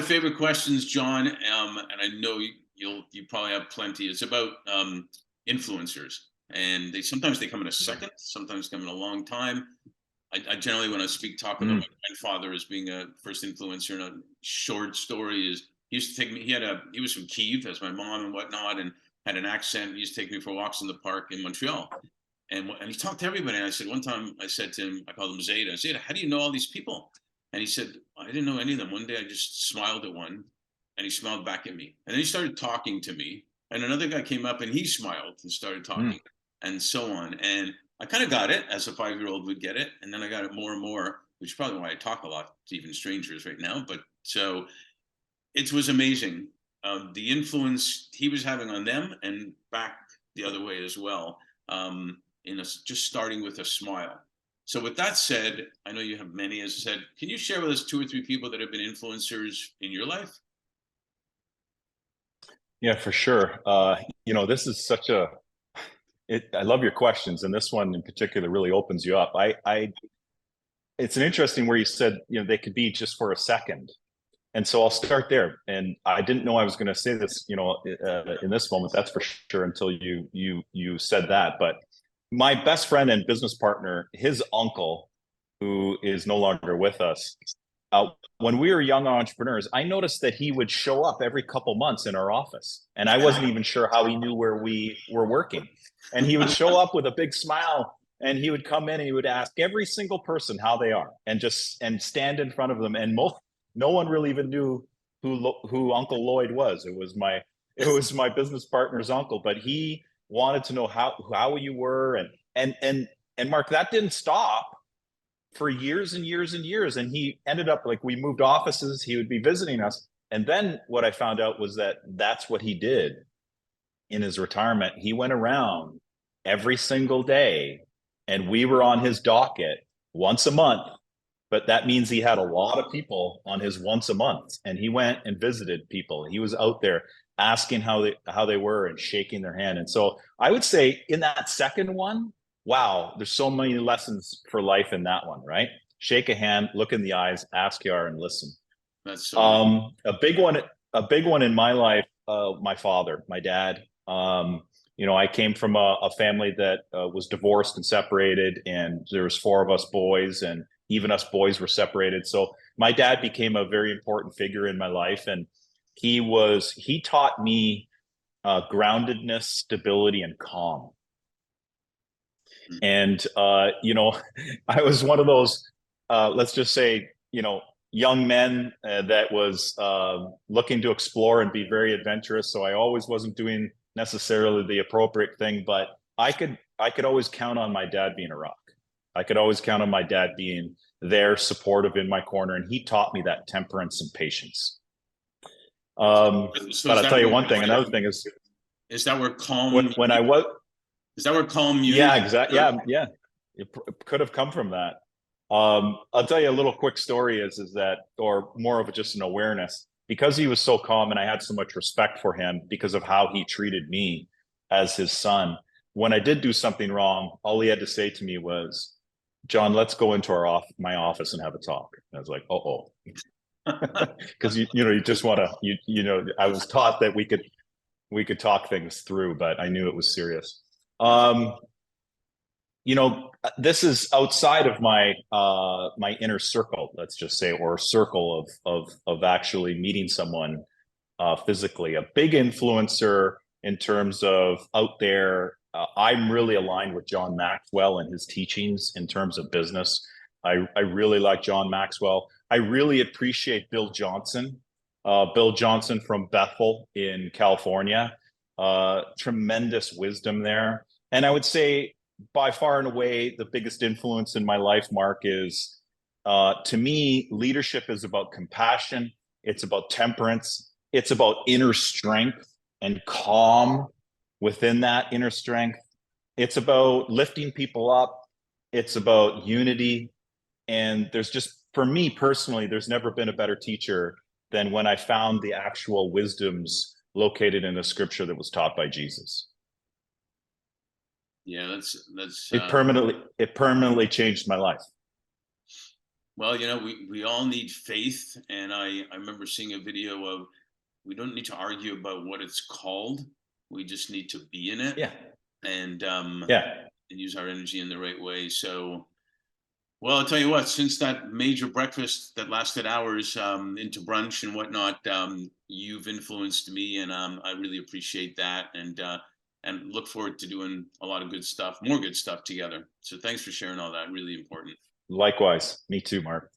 favorite questions, John, and I know you probably have plenty. It's about influencers, and sometimes they come in a second, sometimes come in a long time. I generally, when I talk about my grandfather as being a first influencer, in a short story is he used to take me. He was from Kyiv, as my mom and whatnot, and had an accent. He used to take me for walks in the park in Montreal, and he talked to everybody. And I said one time, I said to him, I called him Zeta. Zeta, how do you know all these people? And he said, I didn't know any of them. One day I just smiled at one, and he smiled back at me. And then he started talking to me. And another guy came up and he smiled and started talking, and so on. And I kind of got it, as a 5-year-old would get it. And then I got it more and more, which is probably why I talk a lot to even strangers right now. But so it was amazing, the influence he was having on them, and back the other way as well, just starting with a smile. So with that said, I know you have many, as I said. Can you share with us 2 or 3 people that have been influencers in your life? Yeah, for sure. This is such I love your questions, and this one in particular really opens you up. It's an interesting where you said, they could be just for a second. And so I'll start there. And I didn't know I was going to say this, in this moment, that's for sure, until you said that. But my best friend and business partner, his uncle, who is no longer with us, when we were young entrepreneurs, I noticed that he would show up every couple months in our office, and I wasn't even sure how he knew where we were working. And he would show up with a big smile, and he would come in and he would ask every single person how they are, and stand in front of them. And no one really even knew who Uncle Lloyd was. It was my business partner's uncle, but he wanted to know how you were, and Mark, that didn't stop for years and years and years. And he ended up, like, we moved offices, he would be visiting us. And then what I found out was that that's what he did in his retirement. He went around every single day, and we were on his docket once a month. But that means he had a lot of people on his once a month, and he went and visited people. He was out there asking how they were and shaking their hand. And so I would say in that second one, wow, there's so many lessons for life in that one, right? Shake a hand, look in the eyes, ask you are, and listen. That's so a big one in my life, my father, my dad. I came from a family that was divorced and separated, and there was 4 of us boys, and even us boys were separated. So my dad became a very important figure in my life, and he taught me groundedness, stability, and calm. And I was one of those, let's just say, young men that was looking to explore and be very adventurous. So I always wasn't doing necessarily the appropriate thing, but I could always count on my dad being a rock. I could always count on my dad being there, supportive in my corner, and he taught me that temperance and patience. But I'll tell you one thing. Another thing is that where calm? When I was. Is that where calm? Yeah, exactly. Yeah. It could have come from that. I'll tell you a little quick story is that, or more of just an awareness, because he was so calm and I had so much respect for him because of how he treated me as his son. When I did do something wrong, all he had to say to me was, John, let's go into my office and have a talk. And I was like, because you just want to, I was taught that we could talk things through, but I knew it was serious. This is outside of my inner circle, let's just say, or circle of actually meeting someone physically. A big influencer in terms of out there. I'm really aligned with John Maxwell and his teachings in terms of business. I really like John Maxwell. I really appreciate Bill Johnson. Bill Johnson from Bethel in California. Tremendous wisdom there. And I would say by far and away, the biggest influence in my life, Mark, is to me, leadership is about compassion. It's about temperance. It's about inner strength and calm within that inner strength. It's about lifting people up. It's about unity. And there's just, for me personally, there's never been a better teacher than when I found the actual wisdoms located in the scripture that was taught by Jesus. Yeah, that's it permanently changed my life. Well, we all need faith, and I remember seeing a video of, we don't need to argue about what it's called. We just need to be in it, Yeah. and Yeah. and use our energy in the right way. So, well, I'll tell you what, since that major breakfast that lasted hours, into brunch and whatnot, you've influenced me, and I really appreciate that, and look forward to doing a lot of good stuff, more good stuff together. So thanks for sharing all that. Really important. Likewise. Me too, Mark.